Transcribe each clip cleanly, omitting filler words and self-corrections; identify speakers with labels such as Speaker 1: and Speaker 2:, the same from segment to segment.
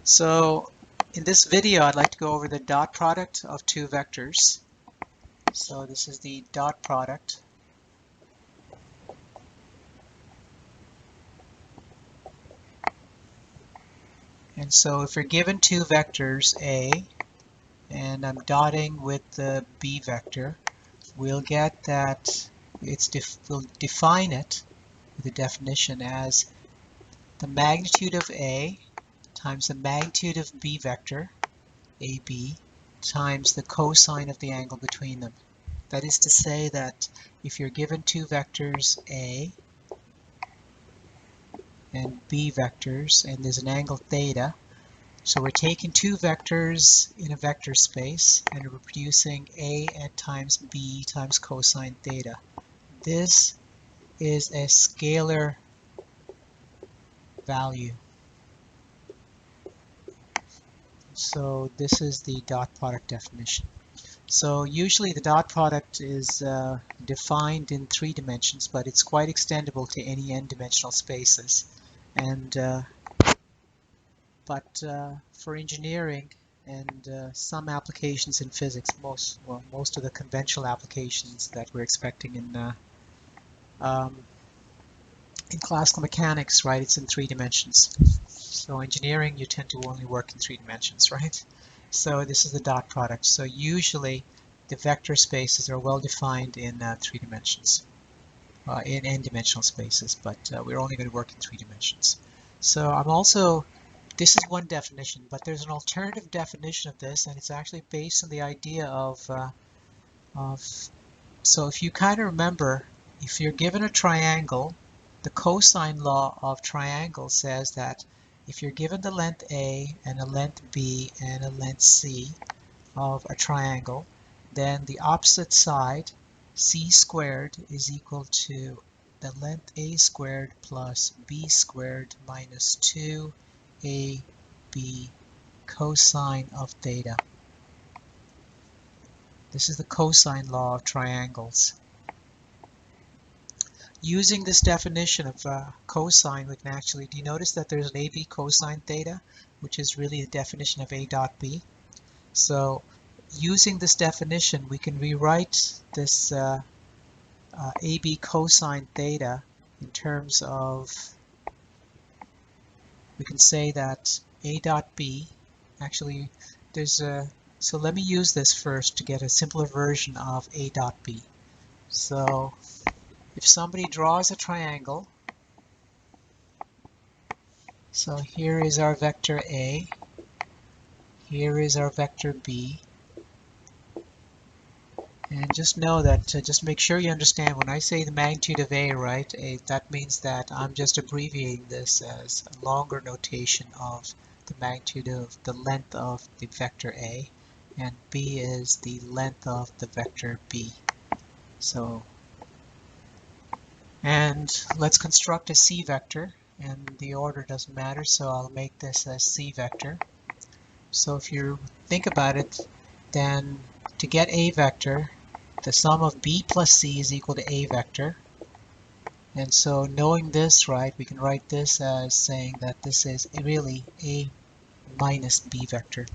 Speaker 1: So in this video, I'd like to go over the dot product of two vectors. So this is the dot product. And so if you're given two vectors, A, and I'm dotting with the B vector, we'll get that we'll define it with the definition as the magnitude of A times the magnitude of B vector, AB, times the cosine of the angle between them. That is to say that if you're given two vectors A and B vectors and there's an angle theta, so we're taking two vectors in a vector space and we're producing A at times B times cosine theta. This is a scalar value. So this is the dot product definition. So usually the dot product is defined in 3 dimensions, but it's quite extendable to any n-dimensional spaces. And for engineering and some applications in physics, most of the conventional applications that we're expecting in classical mechanics, right, it's in 3 dimensions. So engineering, you tend to only work in 3 dimensions, right? So this is the dot product. So usually the vector spaces are well defined in 3 dimensions, in n-dimensional spaces, but we're only going to work in 3 dimensions. So this is one definition, but there's an alternative definition of this, and it's actually based on the idea of so if you kind of remember, if you're given a triangle, the cosine law of triangle says that if you're given the length A and a length B and a length C of a triangle, then the opposite side, C squared, is equal to the length A squared plus B squared minus 2AB cosine of theta. This is the cosine law of triangles. Using this definition of cosine, we can actually, do you notice that there's an AB cosine theta, which is really the definition of A dot B? So using this definition, we can rewrite this AB cosine theta in terms of, we can say that A dot B, actually there's a, so let me use this first to get a simpler version of A dot B. So if somebody draws a triangle, so here is our vector A, here is our vector B, and just know that, just make sure you understand when I say the magnitude of A, right, that means that I'm just abbreviating this as a longer notation of the magnitude of the length of the vector A, and B is the length of the vector B. So, and let's construct a C vector, and the order doesn't matter, so I'll make this a C vector. So if you think about it, then to get A vector, the sum of B plus C is equal to A vector. And so knowing this, right, we can write this as saying that this is really A minus B vector.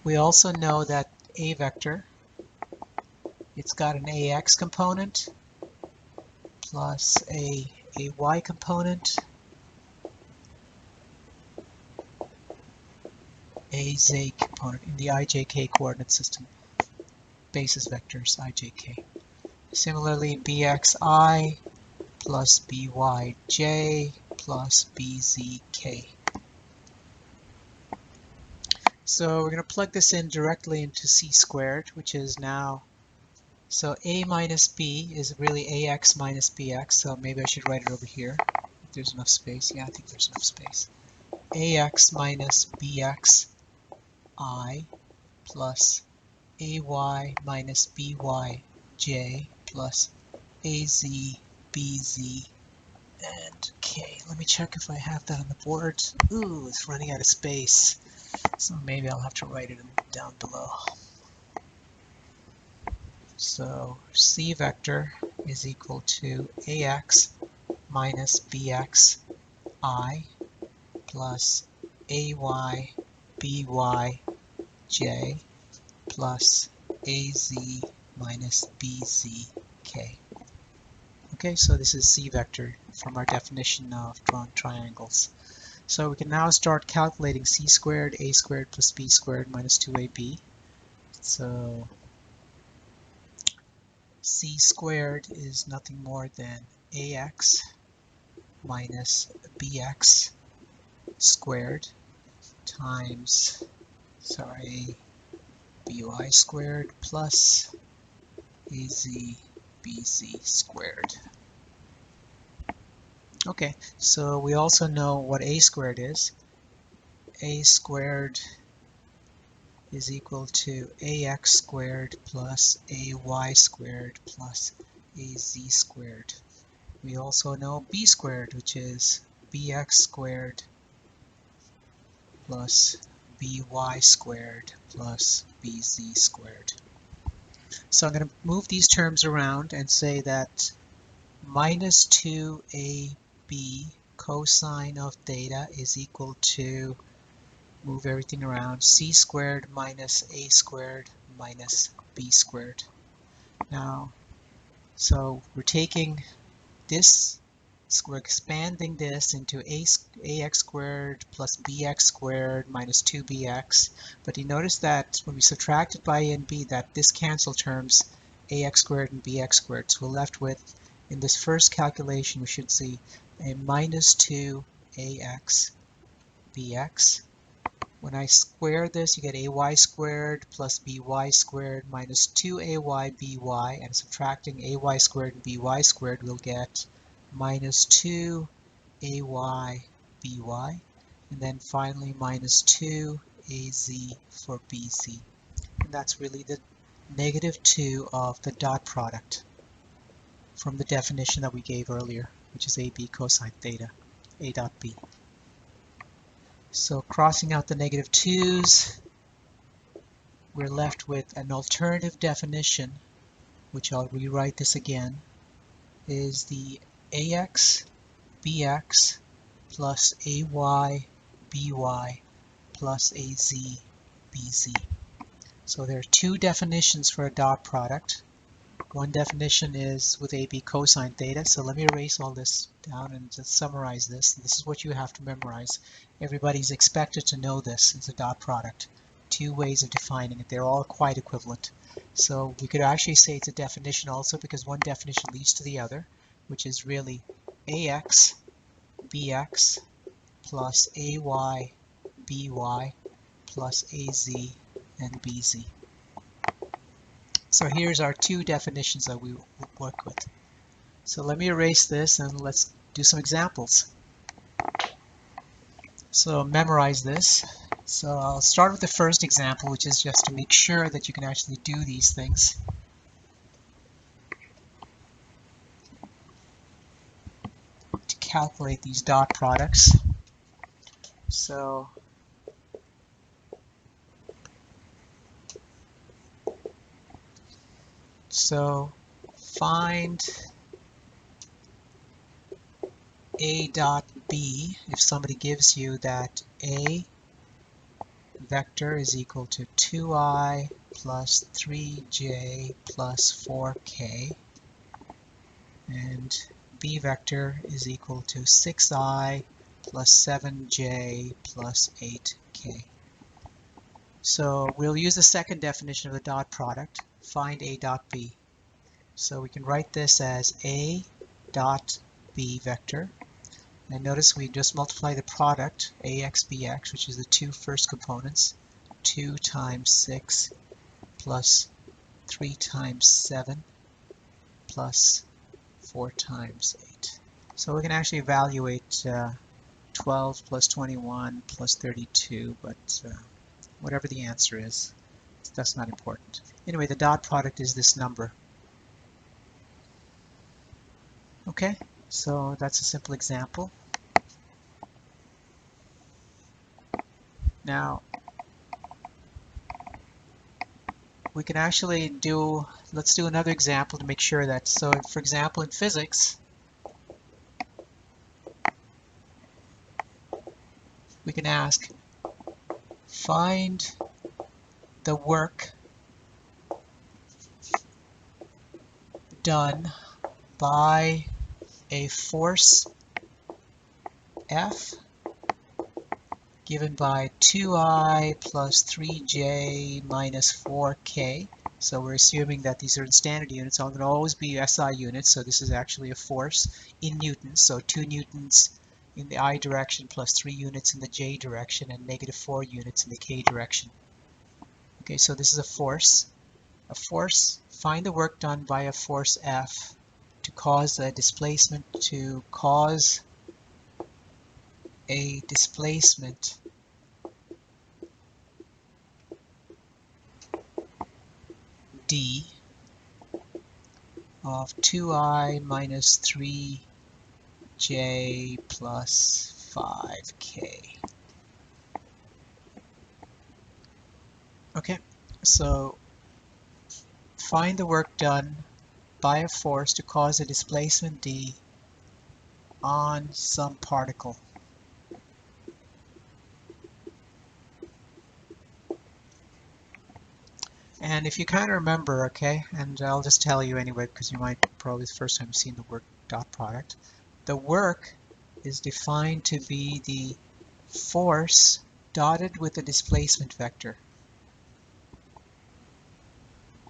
Speaker 1: We also know that A vector, it's got an AX component plus a y component, a z component in the ijk coordinate system, basis vectors ijk. Similarly, bxi plus byj plus bzk. So we're going to plug this in directly into C squared, which is now, so A minus B is really AX minus BX, so maybe I should write it over here if there's enough space. Yeah, I think there's enough space. AX minus BX I plus AY minus BYJ plus AZ BZ and K. Let me check if I have that on the board. Ooh, it's running out of space. So maybe I'll have to write it down below. So C vector is equal to AX minus BX I plus AY BY J plus AZ minus BZ K. Okay, so this is C vector from our definition of drawn triangles. So we can now start calculating C squared, A squared plus B squared minus 2AB. So C squared is nothing more than AX minus BX squared times, BY squared plus AZ BZ squared. Okay, so we also know what A squared is. A squared is equal to AX squared plus AY squared plus AZ squared. We also know B squared, which is BX squared plus BY squared plus BZ squared. So I'm going to move these terms around and say that minus 2AB cosine of theta is equal to, move everything around, C squared minus A squared minus B squared. Now, so we're taking this, so we're expanding this into AX squared plus BX squared minus 2BX. But you notice that when we subtracted by A and B, that this cancel terms AX squared and BX squared. So we're left with, in this first calculation, we should see a minus 2AX BX. When I square this, you get AY squared plus BY squared minus 2AY BY, and subtracting AY squared and BY squared, we'll get minus 2AY BY, and then finally minus 2AZ for BZ. And that's really the negative 2 of the dot product from the definition that we gave earlier, which is AB cosine theta, A dot B. So crossing out the negative 2's, we're left with an alternative definition, which I'll rewrite this again, is the AX BX plus AY BY plus AZ BZ. So there are two definitions for a dot product. One definition is with AB cosine theta. So let me erase all this down and just summarize this. This is what you have to memorize. Everybody's expected to know this. It's a dot product. Two ways of defining it. They're all quite equivalent. So we could actually say it's a definition also, because one definition leads to the other, which is really AX BX plus AY BY plus AZ and BZ. So here's our two definitions that we will work with. So let me erase this and let's do some examples. So memorize this. So I'll start with the first example, which is just to make sure that you can actually do these things. To calculate these dot products. So find A dot B if somebody gives you that A vector is equal to 2i plus 3j plus 4k, and B vector is equal to 6i plus 7j plus 8k. So we'll use the second definition of the dot product, find A dot B. So we can write this as A dot B vector. And notice we just multiply the product, AX BX, which is the two first components, 2 times 6 plus 3 times 7 plus 4 times 8. So we can actually evaluate 12 plus 21 plus 32, but whatever the answer is, that's not important. Anyway, the dot product is this number. Okay, so that's a simple example. Now, we can actually do, let's do another example to make sure that, so for example in physics, we can ask, find the work done by a force F given by 2I plus 3J minus 4K. So we're assuming that these are in standard units. So I'm going to always be SI units. So this is actually a force in newtons. So 2 newtons in the I direction plus 3 units in the J direction and negative 4 units in the K direction. Okay, so this is a force. Find the work done by a force F to cause a displacement d of 2I minus 3J plus 5K. Okay, so find the work done by a force to cause a displacement d on some particle. And if you kind of remember, okay, and I'll just tell you anyway because you might probably the first time you've seen the work dot product, the work is defined to be the force dotted with the displacement vector.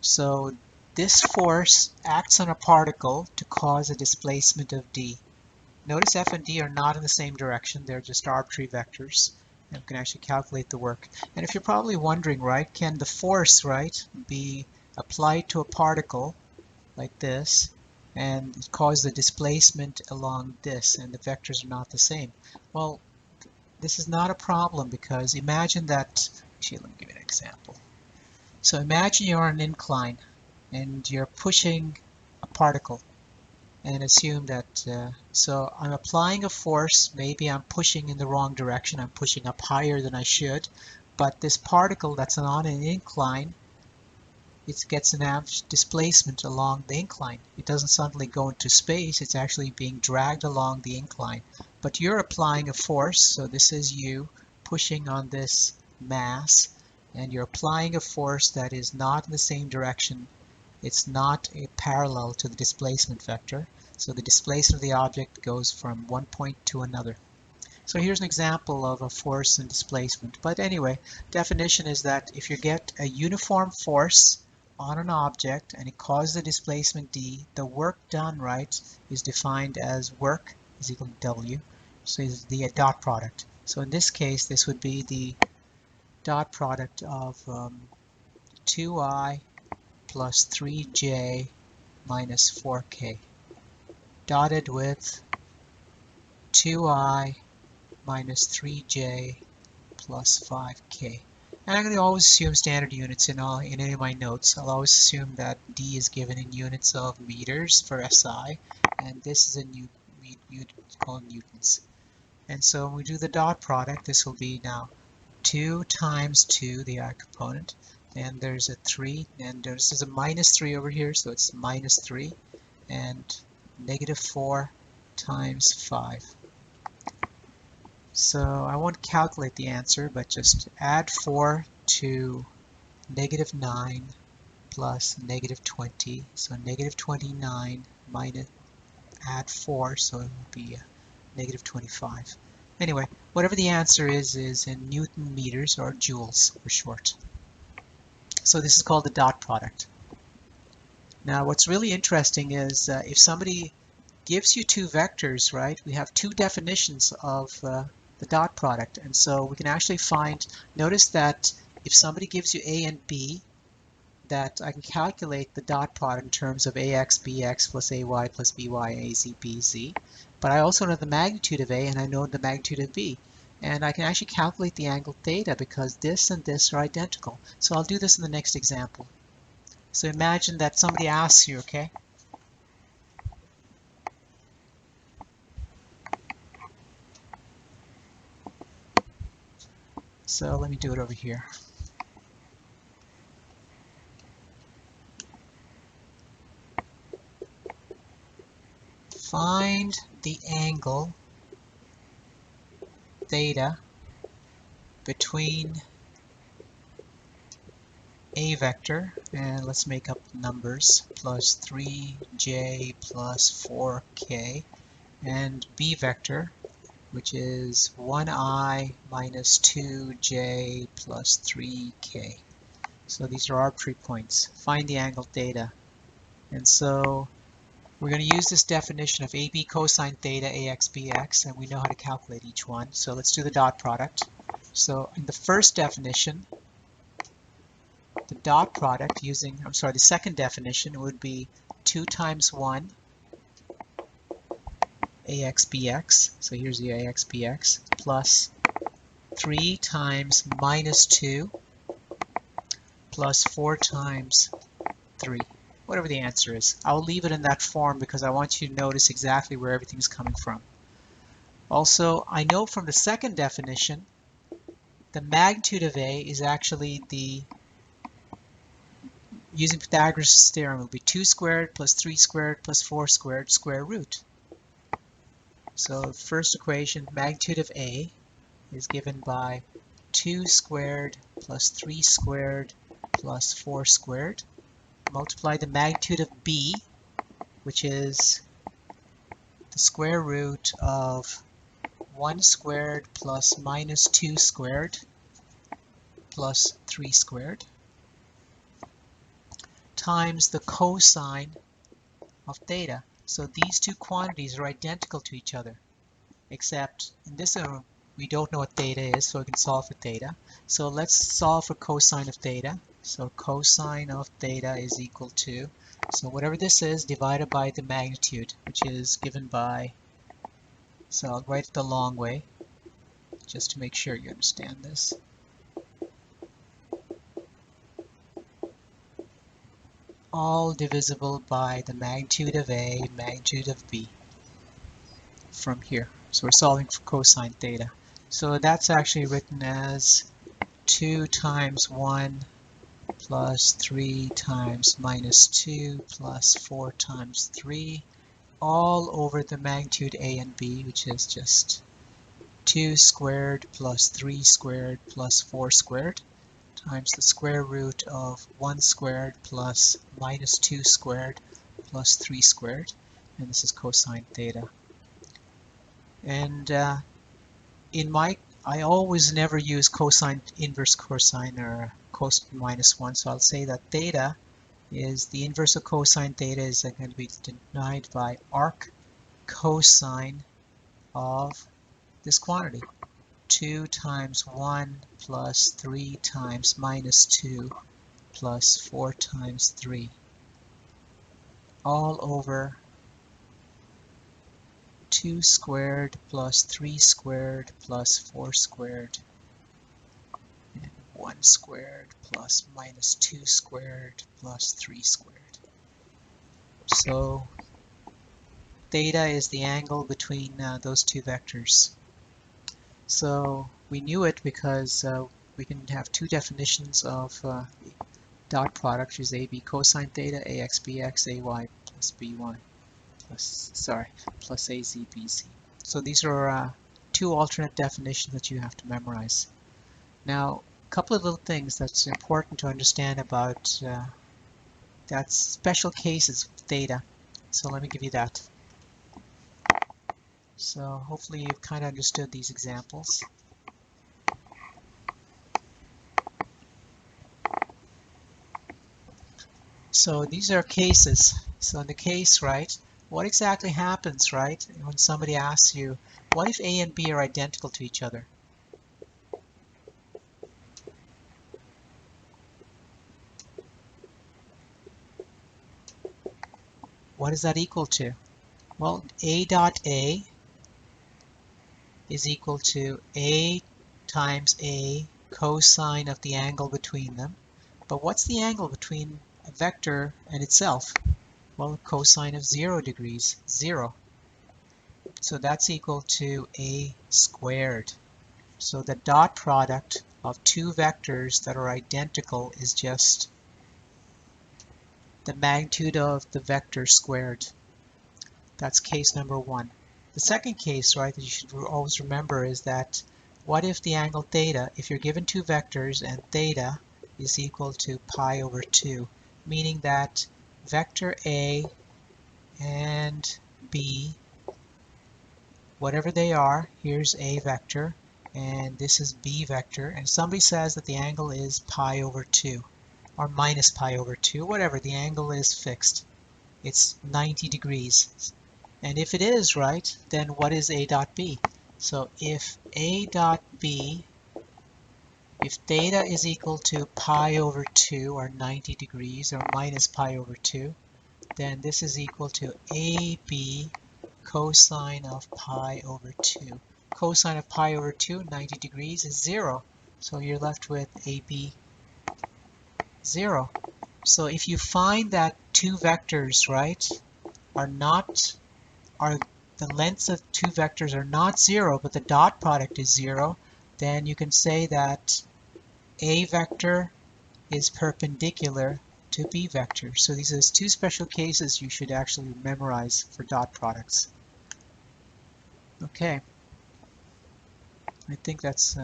Speaker 1: So this force acts on a particle to cause a displacement of d. Notice F and d are not in the same direction, they're just arbitrary vectors. And we can actually calculate the work. And if you're probably wondering, right, can the force, right, be applied to a particle like this and cause the displacement along this, and the vectors are not the same? Well, this is not a problem because imagine that, actually let me give you an example. So imagine you're on an incline and you're pushing a particle, and assume that, so I'm applying a force, maybe I'm pushing in the wrong direction, I'm pushing up higher than I should, but this particle that's on an incline, it gets an average displacement along the incline. It doesn't suddenly go into space, it's actually being dragged along the incline. But you're applying a force, so this is you pushing on this mass, and you're applying a force that is not in the same direction. It's not a parallel to the displacement vector, so the displacement of the object goes from one point to another. So here's an example of a force and displacement. But anyway, definition is that if you get a uniform force on an object and it causes a displacement d, the work done, right, is defined as work is equal to W, so it's the dot product. So in this case, this would be the dot product of 2I plus 3J minus 4K, dotted with 2I minus 3J plus 5K. And I'm going to always assume standard units in any of my notes. I'll always assume that D is given in units of meters for SI, and this is in called newtons. And so when we do the dot product, this will be now 2 times 2, the I component, and there's a 3, and there's a minus 3 over here, so it's minus 3, and negative 4 times 5. So I won't calculate the answer, but just add 4 to negative 9 plus negative 20, so negative 29 minus add 4, so it will be negative 25. Anyway, whatever the answer is in Newton meters or joules for short. So this is called the dot product. Now what's really interesting is if somebody gives you two vectors, right, we have two definitions of the dot product, and so we can actually find, notice that if somebody gives you A and B, that I can calculate the dot product in terms of AX, BX plus AY plus BY, AZ, BZ. But I also know the magnitude of A and I know the magnitude of B. And I can actually calculate the angle theta because this and this are identical. So I'll do this in the next example. So imagine that somebody asks you, okay, so let me do it over here. Find the angle theta between a vector, and let's make up numbers, plus 3j plus 4k, and b vector, which is 1i minus 2j plus 3k. So these are arbitrary points. Find the angle theta. And so we're going to use this definition of AB cosine theta AX BX, and we know how to calculate each one. So let's do the dot product. So in the first definition, the dot product using, the second definition would be 2 times 1 AX BX. So here's the AX BX plus 3 times minus 2 plus 4 times 3. Whatever the answer is. I'll leave it in that form because I want you to notice exactly where everything's coming from. Also, I know from the second definition, the magnitude of A is actually using Pythagoras' theorem, it will be 2 squared plus 3 squared plus 4 squared square root. So first equation, magnitude of A is given by 2 squared plus 3 squared plus 4 squared. Multiply the magnitude of B, which is the square root of 1 squared plus minus 2 squared plus 3 squared, times the cosine of theta. So these two quantities are identical to each other, except in this one we don't know what theta is, so we can solve for theta. So let's solve for cosine of theta. So cosine of theta is equal to, so whatever this is, divided by the magnitude, which is given by, so I'll write it the long way, just to make sure you understand this. All divisible by the magnitude of A, magnitude of B, from here. So we're solving for cosine theta. So that's actually written as 2 times 1 plus 3 times minus 2 plus 4 times 3, all over the magnitude A and B, which is just 2 squared plus 3 squared plus 4 squared, times the square root of 1 squared plus minus 2 squared plus 3 squared, and this is cosine theta. And I always never use cosine inverse cosine or cos minus 1, so I'll say that theta is the inverse of cosine theta is going to be denoted by arc cosine of this quantity, 2 times 1 plus 3 times minus 2 plus 4 times 3, all over 2 squared plus 3 squared plus 4 squared and 1 squared plus minus 2 squared plus 3 squared. So theta is the angle between those two vectors. So we knew it because we can have two definitions of dot product, which is AB cosine theta, AX BX, AY plus BY plus AZ BZ. So these are two alternate definitions that you have to memorize. Now, a couple of little things that's important to understand about that special cases of theta. So let me give you that. So hopefully you've kind of understood these examples. So these are cases. So in the case, right, what exactly happens, right, when somebody asks you, what if A and B are identical to each other? What is that equal to? Well, A dot A is equal to A times A cosine of the angle between them. But what's the angle between a vector and itself? Well, cosine of 0 degrees, 0. So that's equal to A squared. So the dot product of two vectors that are identical is just the magnitude of the vector squared. That's case number one. The second case, right, that you should always remember is that what if the angle theta, if you're given two vectors and theta is equal to pi over 2, meaning that vector A and B, whatever they are, here's A vector and this is B vector, and somebody says that the angle is pi over 2 or minus pi over 2, whatever, the angle is fixed. It's 90 degrees. And if it is, right, then what is A dot B? So if A dot B, if theta is equal to pi over 2 or 90 degrees or minus pi over 2, then this is equal to AB cosine of pi over 2. Cosine of pi over 2, 90 degrees, is 0. So you're left with AB 0. So if you find that two vectors, right, the lengths of two vectors are not 0, but the dot product is 0, then you can say that A vector is perpendicular to B vector. So these are two special cases you should actually memorize for dot products. Okay, I think that's,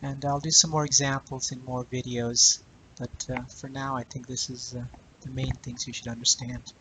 Speaker 1: and I'll do some more examples in more videos, but for now I think this is the main things you should understand.